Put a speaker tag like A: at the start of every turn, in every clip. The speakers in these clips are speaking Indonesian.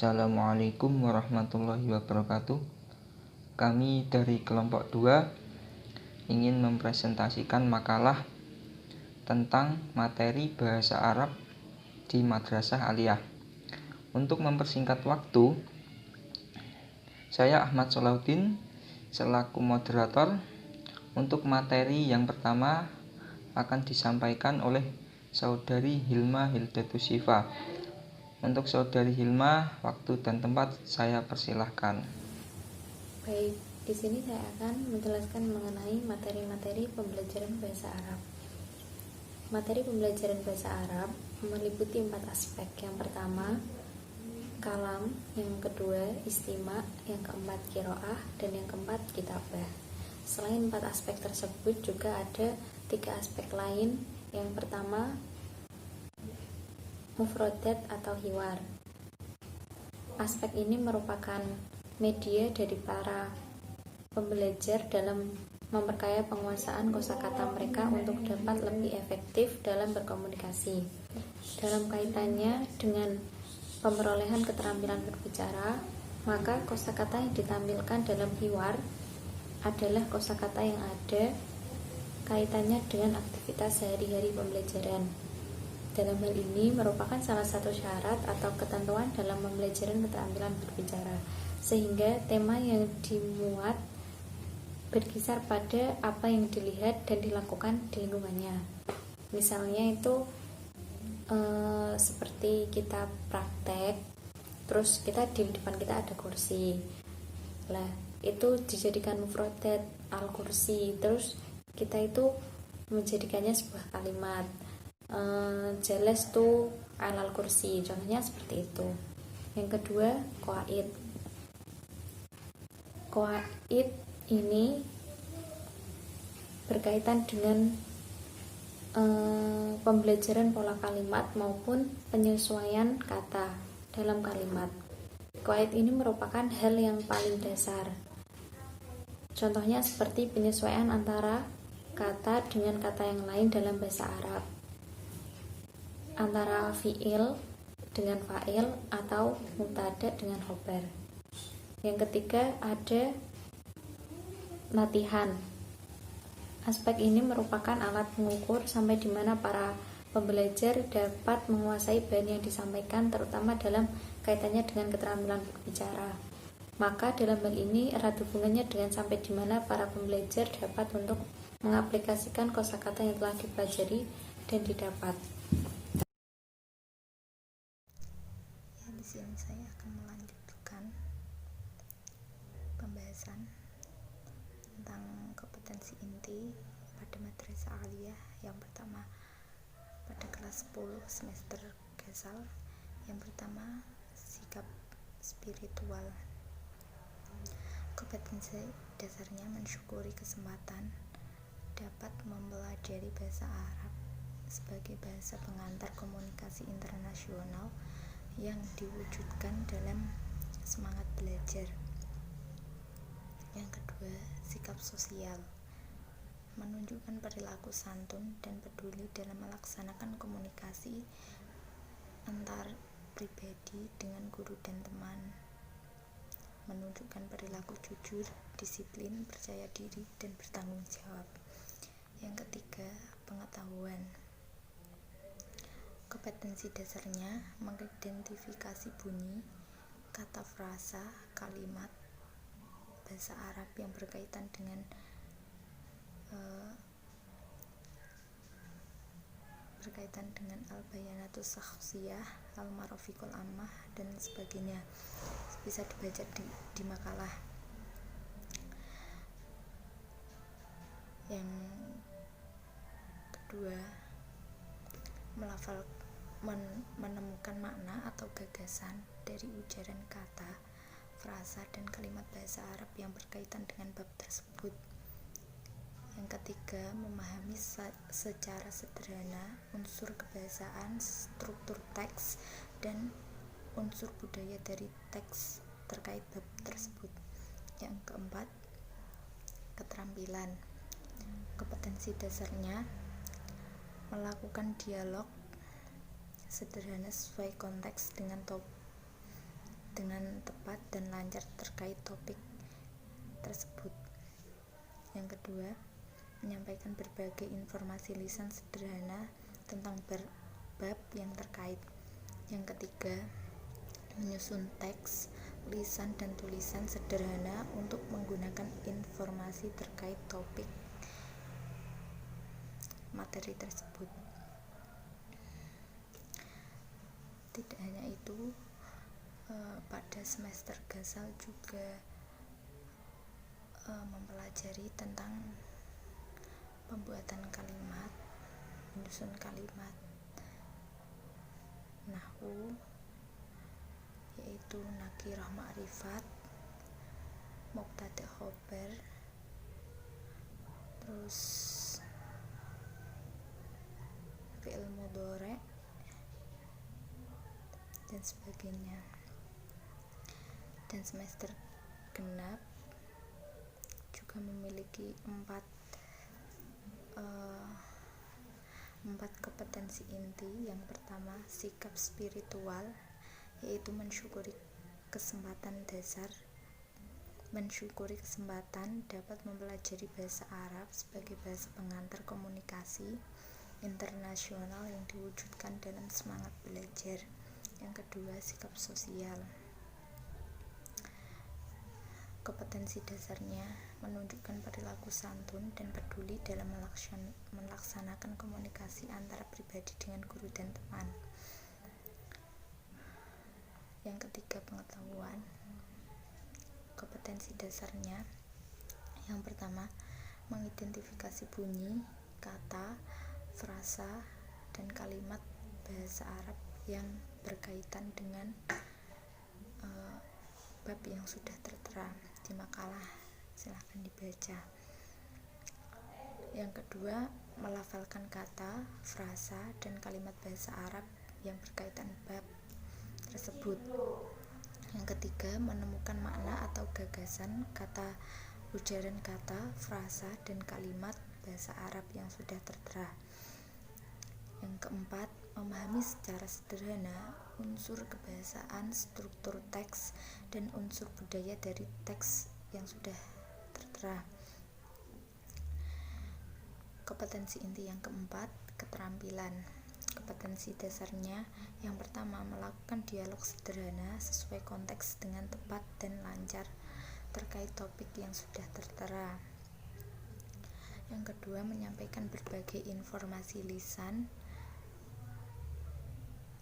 A: Assalamualaikum warahmatullahi wabarakatuh. Kami dari kelompok 2 ingin mempresentasikan makalah tentang materi bahasa Arab di Madrasah Aliyah. Untuk mempersingkat waktu, saya Ahmad Solahuddin selaku moderator. Untuk materi yang pertama akan disampaikan oleh Saudari Hilma Hildatus Syifa. Untuk Saudari Hilma, waktu dan tempat saya persilahkan.
B: Baik, di sini saya akan menjelaskan mengenai materi-materi pembelajaran bahasa Arab. Materi pembelajaran bahasa Arab meliputi 4 aspek. Yang pertama, kalam, yang kedua, istima, yang keempat, qiraah, dan yang keempat, kitabah. Selain 4 aspek tersebut juga ada 3 aspek lain. Yang pertama, mufrodat atau hiwar. Aspek ini merupakan media dari para pembelajar dalam memperkaya penguasaan kosakata mereka untuk dapat lebih efektif dalam berkomunikasi. Dalam kaitannya dengan pemerolehan keterampilan berbicara, maka kosakata yang ditampilkan dalam hiwar adalah kosakata yang ada kaitannya dengan aktivitas sehari-hari pembelajaran. Dalam hal ini merupakan salah satu syarat atau ketentuan dalam pembelajaran keterampilan berbicara, sehingga tema yang dimuat berkisar pada apa yang dilihat dan dilakukan di lingkungannya. Misalnya itu seperti kita praktek, terus kita di depan kita ada kursi, lah itu dijadikan mufrodat al-kursi, terus kita itu menjadikannya sebuah kalimat, jelas tuh alal kursi, contohnya seperti itu. Yang kedua, qawaid ini berkaitan dengan pembelajaran pola kalimat maupun penyesuaian kata dalam kalimat. Qawaid ini merupakan hal yang paling dasar. Contohnya seperti penyesuaian antara kata dengan kata yang lain dalam bahasa Arab, antara fi'il dengan fa'il atau mubtada dengan khobar. Yang ketiga ada latihan. Aspek ini merupakan alat mengukur sampai di mana para pembelajar dapat menguasai bahan yang disampaikan, terutama dalam kaitannya dengan keterampilan berbicara. Maka dalam hal ini erat hubungannya dengan sampai di mana para pembelajar dapat untuk mengaplikasikan kosakata yang telah dipelajari dan didapat.
C: Di sini saya akan melanjutkan pembahasan tentang kompetensi inti pada Madrasah Aliyah. Yang pertama, pada kelas 10 semester Gasal. Yang pertama, sikap spiritual. Kompetensi dasarnya mensyukuri kesempatan dapat mempelajari bahasa Arab sebagai bahasa pengantar komunikasi internasional yang diwujudkan dalam semangat belajar. Yang kedua, sikap sosial, menunjukkan perilaku santun dan peduli dalam melaksanakan komunikasi antar pribadi dengan guru dan teman, menunjukkan perilaku jujur, disiplin, percaya diri, dan bertanggung jawab. Yang ketiga, pengetahuan. Kompetensi dasarnya mengidentifikasi bunyi, kata frasa, kalimat bahasa Arab yang berkaitan dengan al-bayanatus syakhsiyah, al-marafiqul ammah, dan sebagainya. Bisa dibaca di makalah. Yang kedua, menemukan makna atau gagasan dari ujaran kata, frasa, dan kalimat bahasa Arab yang berkaitan dengan bab tersebut. Yang ketiga, memahami secara sederhana unsur kebahasaan, struktur teks, dan unsur budaya dari teks terkait bab tersebut. Yang keempat, keterampilan. Kompetensi dasarnya melakukan dialog sederhana sesuai konteks dengan dengan tepat dan lancar terkait topik tersebut. Yang kedua, menyampaikan berbagai informasi lisan sederhana tentang bab yang terkait. Yang ketiga, menyusun teks, lisan dan tulisan sederhana untuk menggunakan informasi terkait topik materi tersebut. Tidak hanya itu, pada semester Gasal juga mempelajari tentang pembuatan kalimat, menyusun kalimat, nahwu, yaitu nakirah ma'rifat, mubtada khobar, terus fi'il mudhari' dan sebagainya. Dan semester genap juga memiliki empat kompetensi inti. Yang pertama, sikap spiritual, yaitu mensyukuri kesempatan dasar, mensyukuri kesempatan dapat mempelajari bahasa Arab sebagai bahasa pengantar komunikasi internasional yang diwujudkan dalam semangat belajar. Yang kedua, sikap sosial. Kompetensi dasarnya menunjukkan perilaku santun dan peduli dalam melaksanakan komunikasi antara pribadi dengan guru dan teman. Yang ketiga, pengetahuan. Kompetensi dasarnya yang pertama, mengidentifikasi bunyi, kata, frasa, dan kalimat bahasa Arab yang berkaitan dengan bab yang sudah tertera di makalah, silahkan dibaca. Yang kedua, melafalkan kata, frasa, dan kalimat bahasa Arab yang berkaitan bab tersebut. Yang ketiga, menemukan makna atau gagasan kata, ujaran kata, frasa, dan kalimat bahasa Arab yang sudah tertera. Yang keempat, memahami secara sederhana unsur kebahasaan, struktur teks, dan unsur budaya dari teks yang sudah tertera. Kompetensi inti yang keempat, keterampilan. Kompetensi dasarnya yang pertama, melakukan dialog sederhana sesuai konteks dengan tepat dan lancar terkait topik yang sudah tertera. Yang kedua, menyampaikan berbagai informasi lisan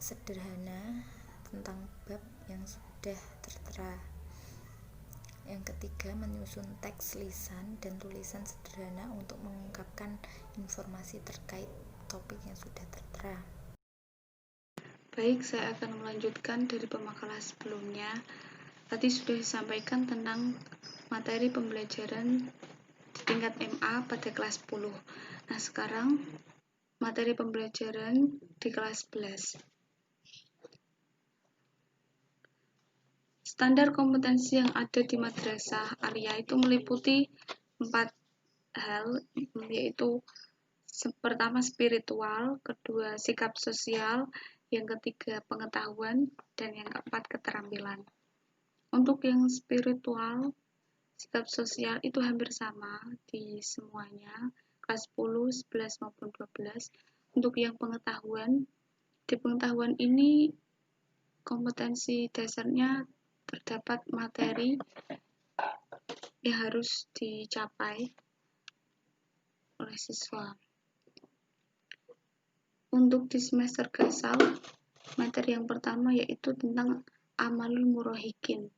C: sederhana tentang bab yang sudah tertera. Yang ketiga, menyusun teks lisan dan tulisan sederhana untuk mengungkapkan informasi terkait topik yang sudah tertera.
D: Baik, saya akan melanjutkan dari pemakalah sebelumnya. Tadi sudah disampaikan tentang materi pembelajaran di tingkat MA pada kelas 10. Nah, sekarang materi pembelajaran di kelas 11. Standar kompetensi yang ada di Madrasah Alia itu meliputi 4 hal, yaitu pertama spiritual, kedua sikap sosial, yang ketiga pengetahuan, dan yang keempat keterampilan. Untuk yang spiritual, sikap sosial itu hampir sama di semuanya, kelas 10, 11 maupun 12. Untuk yang pengetahuan, di pengetahuan ini kompetensi dasarnya terdapat materi yang harus dicapai oleh siswa. Untuk di semester Gasal, materi yang pertama yaitu tentang amalul murahikin.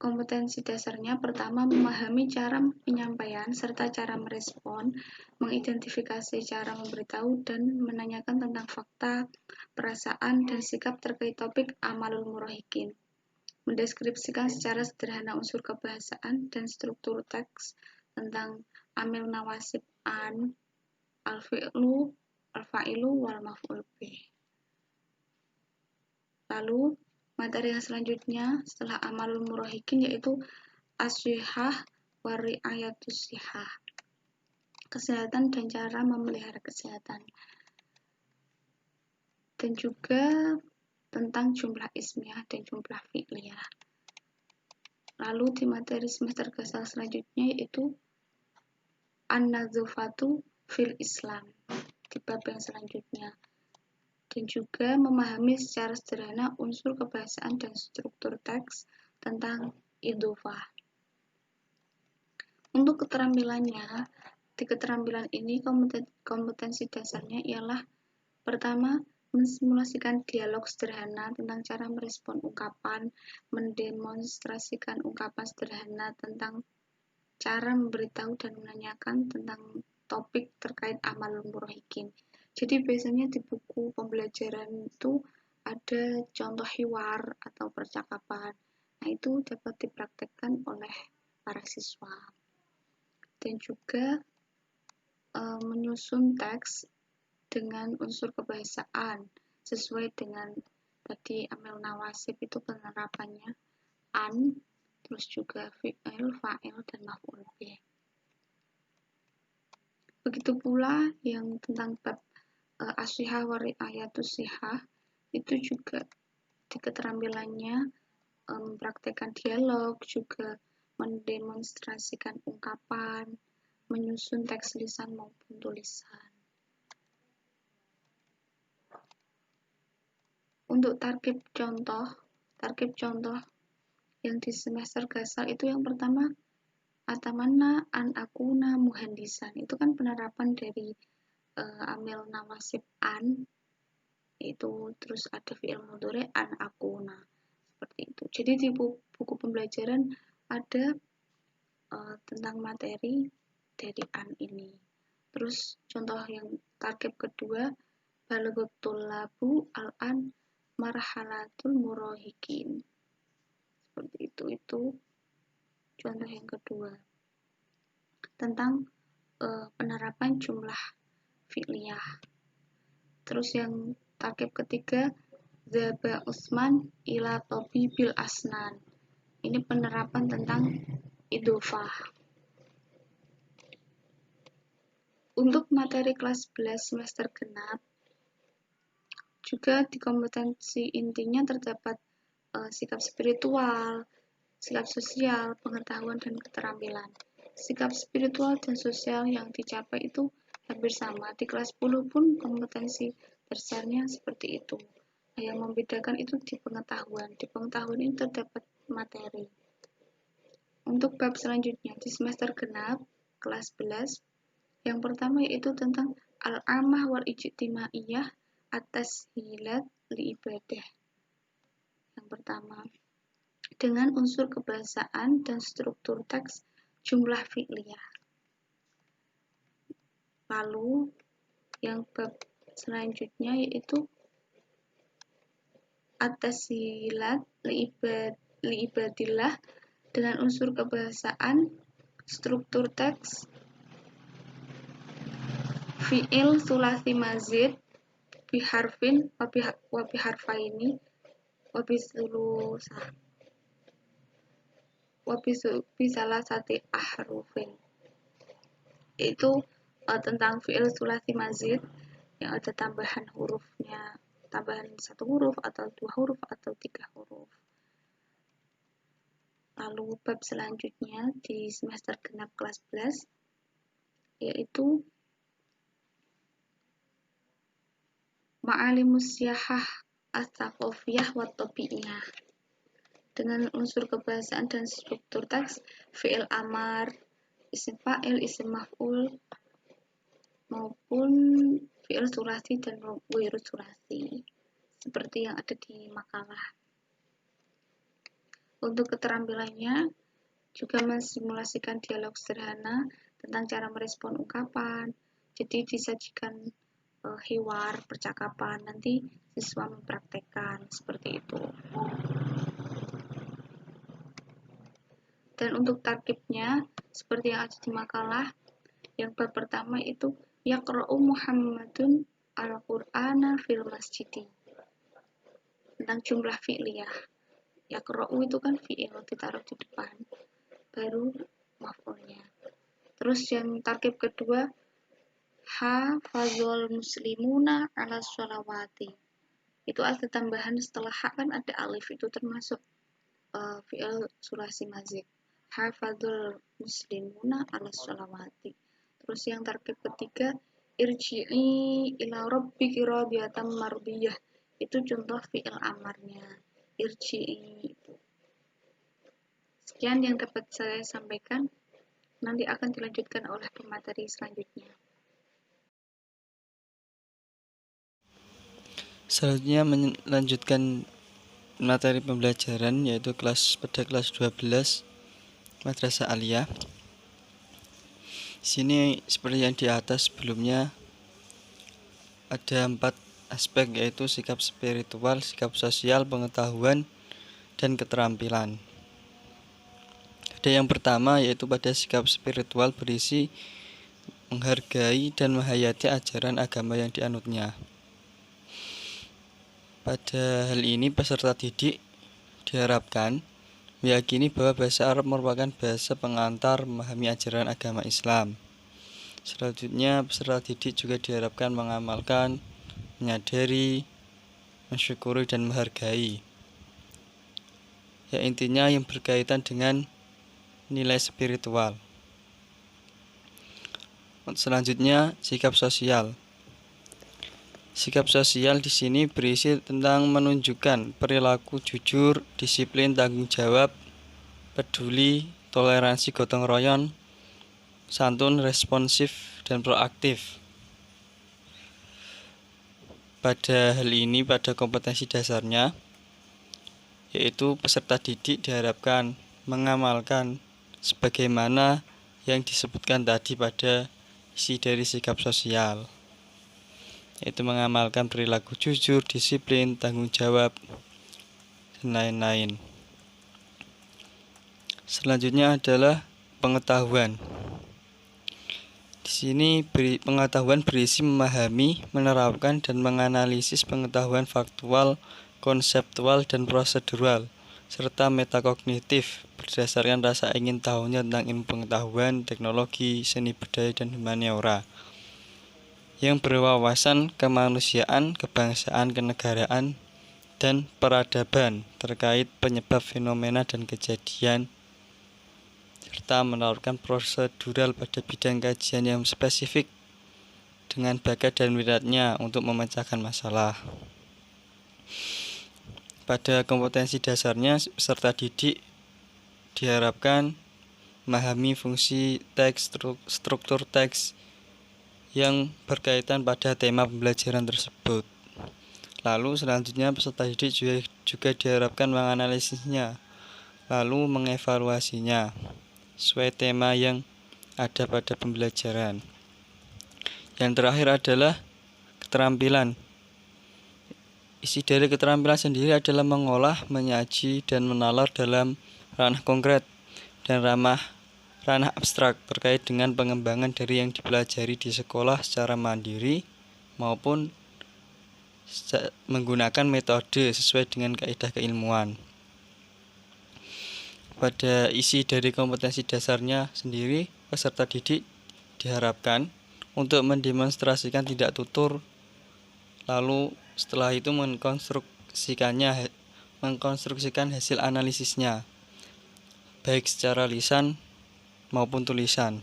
D: Kompetensi dasarnya pertama, memahami cara penyampaian serta cara merespon, mengidentifikasi cara memberitahu dan menanyakan tentang fakta, perasaan, dan sikap terkait topik amalul murahikin. Mendeskripsikan secara sederhana unsur kebahasaan dan struktur teks tentang amil nawasib an, al-fi'lu, al-fa'ilu, wal maf'ul bih. Lalu materi yang selanjutnya setelah amalul murahikin yaitu as-shihah wa ri'ayatus shihah, kesehatan dan cara memelihara kesehatan. Dan juga tentang jumlah ismiyah dan jumlah fi'liyah. Lalu di materi semester gasal selanjutnya yaitu An-Nadzofatu fil Islam di bab yang selanjutnya, dan juga memahami secara sederhana unsur kebahasaan dan struktur teks tentang idhofah. Untuk keterampilannya, di keterampilan ini kompetensi dasarnya ialah pertama, mensimulasikan dialog sederhana tentang cara merespon ungkapan, mendemonstrasikan ungkapan sederhana tentang cara memberitahu dan menanyakan tentang topik terkait amalul murahikin. Jadi biasanya di buku pembelajaran itu ada contoh hiwar atau percakapan. Nah, itu dapat dipraktekkan oleh para siswa. Dan juga menyusun teks dengan unsur kebahasaan sesuai dengan tadi amil nawasib itu penerapannya an, terus juga fi'il, fa'il, dan maf'ul bih. Begitu pula yang tentang bab as-sihah wa ri'ayatus sihah itu juga di keterampilannya mempraktekkan dialog, juga mendemonstrasikan ungkapan, menyusun teks lisan maupun tulisan. Untuk tarkib contoh yang di semester gasal itu yang pertama, atamanna an akuna muhandisan. Itu kan penerapan dari amil nawasib an, itu terus ada fi'il mudhari an akuna. Seperti itu. Jadi di buku pembelajaran ada tentang materi dari an ini. Terus contoh yang tarkib kedua, balaghatul labu al-an marhalatul murahikin. Seperti itu contoh yang kedua tentang penerapan jumlah fi'liyah. Terus yang tarkib ketiga, zaba Usman ila bil asnan. Ini penerapan tentang idhofah. Untuk materi kelas 11 semester genap juga di kompetensi intinya terdapat sikap spiritual, sikap sosial, pengetahuan, dan keterampilan. Sikap spiritual dan sosial yang dicapai itu hampir sama. Di kelas 10 pun kompetensi dasarnya seperti itu. Nah, yang membedakan itu di pengetahuan. Di pengetahuan ini terdapat materi. Untuk bab selanjutnya di semester genap kelas 11, yang pertama yaitu tentang al-amah wal ijtimaiyah atas hilat li ibadah. Yang pertama, dengan unsur kebahasaan dan struktur teks jumlah fi'liyah. Lalu yang bab selanjutnya yaitu at-tashilat li ibadillah dengan unsur kebahasaan, struktur teks, fi'il sulasi mazid biharfin wa biharfaini wa bisulusah wa bisalasati ahrufin. Itu tentang fi'il sulasi mazid yang ada tambahan hurufnya, tambahan 1 huruf atau 2 huruf atau 3 huruf. Lalu bab selanjutnya di semester genap kelas 11 yaitu ma'alimus siyahah as-saqafiyah wa tabi'iyah dengan unsur kebahasaan dan struktur teks fi'il amar, isim fa'il, isim maf'ul maupun fi'il sulasi dan ghairu sulasi seperti yang ada di makalah. Untuk keterampilannya juga mensimulasikan dialog sederhana tentang cara merespon ungkapan. Jadi disajikan hiwar, percakapan, nanti siswa mempraktekkan seperti itu. Dan untuk tarkibnya seperti yang ada di makalah, yang bab pertama itu yaqra'u Muhammadun al-Qur'ana fil masjidi, tentang jumlah fi'liyah. Yaqra'u itu kan fi'il ditaruh di depan, baru maf'ulnya. Terus yang tarkib kedua, hafazul muslimuna ala sholawati, Itu ada tambahan setelah ha kan ada alif, itu termasuk fi'il sulasi mazid. Hafadzul muslimuna ala sholawati. Terus yang tarkib ketiga, irji'i ila rabbiki radiyatan mardiyah. Itu contoh fi'il amarnya. Irji'i. Sekian yang dapat saya sampaikan. Nanti akan dilanjutkan oleh pemateri selanjutnya.
E: Selanjutnya melanjutkan materi pembelajaran yaitu pada kelas 12 Madrasah Aliyah. Sini seperti yang di atas sebelumnya ada 4 aspek, yaitu sikap spiritual, sikap sosial, pengetahuan, dan keterampilan. Ada yang pertama yaitu pada sikap spiritual berisi menghargai dan menghayati ajaran agama yang dianutnya. Pada hal ini peserta didik diharapkan meyakini bahwa bahasa Arab merupakan bahasa pengantar memahami ajaran agama Islam. Selanjutnya peserta didik juga diharapkan mengamalkan, menyadari, mensyukuri, dan menghargai. Ya, intinya yang berkaitan dengan nilai spiritual. Selanjutnya sikap sosial. Sikap sosial di sini berisi tentang menunjukkan perilaku jujur, disiplin, tanggung jawab, peduli, toleransi, gotong royong, santun, responsif, dan proaktif. Pada hal ini, pada kompetensi dasarnya, yaitu peserta didik diharapkan mengamalkan sebagaimana yang disebutkan tadi pada isi dari sikap sosial, yaitu mengamalkan perilaku jujur, disiplin, tanggung jawab, dan lain-lain. Selanjutnya adalah pengetahuan. Di sini pengetahuan berisi memahami, menerapkan, dan menganalisis pengetahuan faktual, konseptual, dan prosedural, serta metakognitif berdasarkan rasa ingin tahunya tentang ilmu pengetahuan, teknologi, seni budaya, dan humaniora, yang berwawasan kemanusiaan, kebangsaan, kenegaraan, dan peradaban terkait penyebab fenomena dan kejadian, serta menawarkan prosedural pada bidang kajian yang spesifik dengan bakat dan minatnya untuk memecahkan masalah. Pada kompetensi dasarnya, peserta didik diharapkan memahami fungsi teks, struktur teks yang berkaitan pada tema pembelajaran tersebut. Lalu selanjutnya peserta didik juga diharapkan menganalisisnya, lalu mengevaluasinya sesuai tema yang ada pada pembelajaran. Yang terakhir adalah keterampilan. Isi dari keterampilan sendiri adalah mengolah, menyaji, dan menalar dalam ranah konkret dan ranah abstrak terkait dengan pengembangan dari yang dipelajari di sekolah secara mandiri maupun menggunakan metode sesuai dengan kaidah keilmuan. Pada isi dari kompetensi dasarnya sendiri, peserta didik diharapkan untuk mendemonstrasikan tidak tutur, lalu setelah itu mengkonstruksikan hasil analisisnya, baik secara lisan maupun tulisan.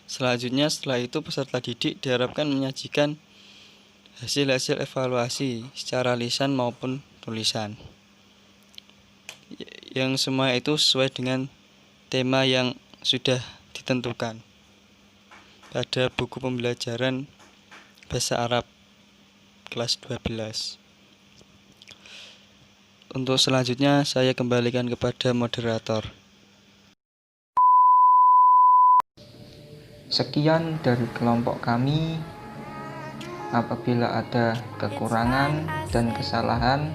E: Selanjutnya setelah itu peserta didik diharapkan menyajikan hasil-hasil evaluasi secara lisan maupun tulisan, yang semua itu sesuai dengan tema yang sudah ditentukan pada buku pembelajaran bahasa Arab kelas 12. Untuk selanjutnya saya kembalikan kepada moderator.
A: Sekian dari kelompok kami. Apabila ada kekurangan dan kesalahan,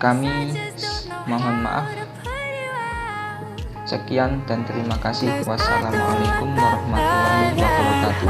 A: kami mohon maaf. Sekian dan terima kasih. Wassalamualaikum warahmatullahi wabarakatuh.